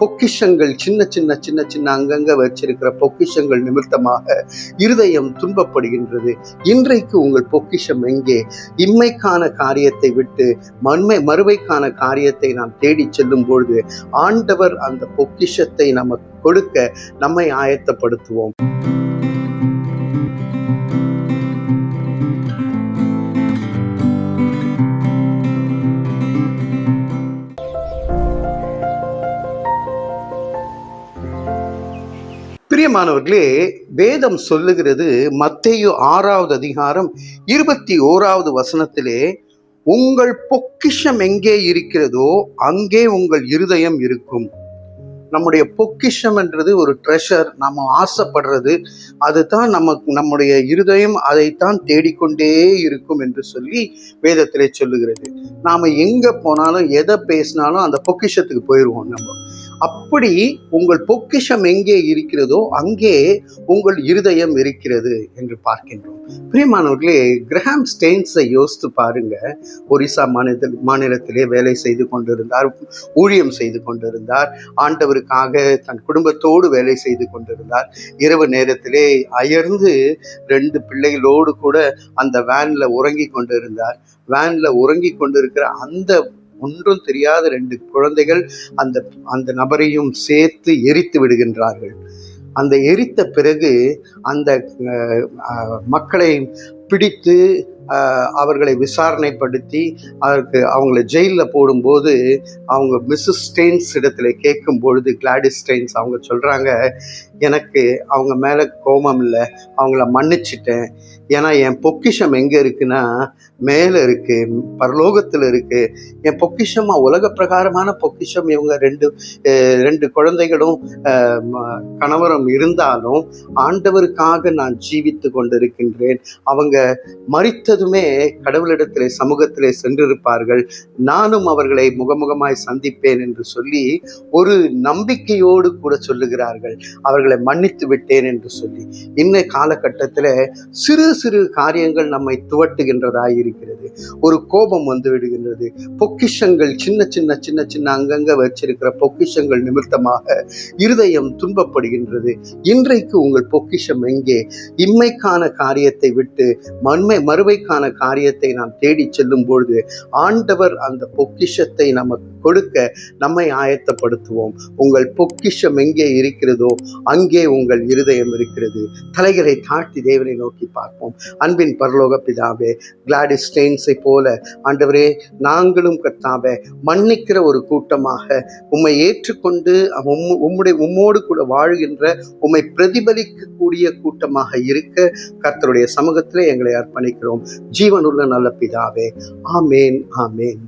பொக்கிஷங்கள் சின்ன சின்ன சின்ன சின்ன அங்கங்க வச்சிருக்கிற பொக்கிஷங்கள் நிமித்தமாக இருதயம் துன்பப்படுகின்றது. இன்றைக்கு உங்கள் பொக்கிஷம் எங்கே? இம்மைக்கான காரியத்தை விட்டு மறுமைக்கான காரியத்தை நாம் தேடி செல்லும் பொழுது ஆண்டவர் அந்த பொக்கிஷத்தை நமக்கு கொடுக்க நம்மை ஆயத்தப்படுத்துவோம். பிரியமானவர்களே, வேதம் சொல்லுகிறது மத்தேயு 6வது அதிகாரம் 21வது வசனத்திலே, உங்கள் பொக்கிஷம் எங்கே இருக்கிறதோ அங்கே உங்கள் இருதயம் இருக்கும். நம்முடைய பொக்கிஷம் என்றது ஒரு ட்ரெஷர், நம்ம ஆசைப்படுறது, அதுதான் நம்முடைய இருதயம் அதைத்தான் தேடிக்கொண்டே இருக்கும் என்று சொல்லி வேதத்திலே சொல்லுகிறது. நாம எங்க போனாலும் எதை பேசினாலும் அந்த பொக்கிஷத்துக்கு போயிடுவோம். நம்ம அப்படி உங்கள் பொக்கிஷம் எங்கே இருக்கிறதோ அங்கே உங்கள் இருதயம் இருக்கிறது என்று பார்க்கின்றோம். பிரியமானவர்களே, கிரஹாம் ஸ்டெயின்ஸை யோசித்து பாருங்க. ஒரிசா மாநிலத்திலே வேலை செய்து கொண்டிருந்தார், ஊழியம் செய்து கொண்டிருந்தார், ஆண்டவருக்காக தன் குடும்பத்தோடு வேலை செய்து கொண்டிருந்தார். இரவு நேரத்திலே அயர்ந்து 2 பிள்ளைகளோடு கூட அந்த வேன்ல உறங்கி கொண்டிருந்தார். வேன்ல உறங்கி கொண்டிருக்கிற அந்த ஒன்றும் தெரியாத 2 குழந்தைகள் அந்த நபரையும் சேர்த்து எரித்து விடுகின்றார்கள். அந்த எரித்த பிறகு அந்த மக்களை பிடித்து அவர்களை விசாரணைப்படுத்தி அவங்களை ஜெயிலில் போடும்போது அவங்க மிஸ்ஸஸ் ஸ்டெயின்ஸ் இடத்துல கேட்கும் பொழுது, கிளாடிஸ் ஸ்டெயின்ஸ் அவங்க சொல்கிறாங்க, எனக்கு அவங்க மேலே கோபம் இல்லை, அவங்கள மன்னிச்சிட்டேன். ஏன்னா என் பொக்கிஷம் எங்கே இருக்குன்னா மேலே இருக்குது, பரலோகத்தில் இருக்குது. என் பொக்கிஷமாக உலக பிரகாரமான பொக்கிஷம் இவங்க 2 குழந்தைகளும் கணவரும் இருந்தாலும் ஆண்டவருக்காக நான் ஜீவித்து கொண்டிருக்கின்றேன். அவங்க மரித்ததுமே கடவுளிடத்திலே சமூகத்திலே சென்றிருப்பார்கள், நானும் அவர்களை முகமுகமாய் சந்திப்பேன் என்று சொல்லி ஒரு நம்பிக்கையோடு கூட சொல்லுகிறார்கள், அவர்களை மன்னித்து விட்டேன் என்று சொல்லி. இன்ன காலகட்டத்தில் சிறு சிறு காரியங்கள் நம்மை துவட்டுகின்றதாய் இருக்கிறது. ஒரு கோபம் வந்து விடுகின்றது. பொக்கிஷங்கள் சின்ன சின்ன சின்ன சின்ன அங்கங்க வச்சிருக்கிற பொக்கிஷங்கள் நிமித்தமாக இருதயம் துன்பப்படுகின்றது. இன்றைக்கு உங்கள் பொக்கிஷம் எங்கே? இம்மைக்கான காரியத்தை விட்டு மறுமைக்கான காரியத்தை நாம் தேடி செல்லும் பொழுது ஆண்டவர் அந்த பொக்கிஷத்தை நமக்கு கொடுக்க நம்மை ஆயத்தப்படுத்துவோம். உங்கள் பொக்கிஷம் எங்கே இருக்கிறதோ அங்கே உங்கள் இருதயம் இருக்கிறது. தலைகளை தாழ்த்தி தேவனை நோக்கி பார்ப்போம். அன்பின் பரலோக பிதாவே, கிளாடிஸ் ஸ்டெயின்ஸை போல ஆண்டவரே, நாங்களும் கர்த்தாவே மன்னிக்கிற ஒரு கூட்டமாக உம்மை ஏற்றுக்கொண்டு உம்மோடு கூட வாழ்கின்ற உம்மை பிரதிபலிக்கக்கூடிய கூட்டமாக இருக்க கர்த்தருடைய சமூகத்திலே எங்களை அர்ப்பணிக்கிறோம். ஜீவனுள்ள நல்ல பிதாவே, ஆமேன், ஆமேன்.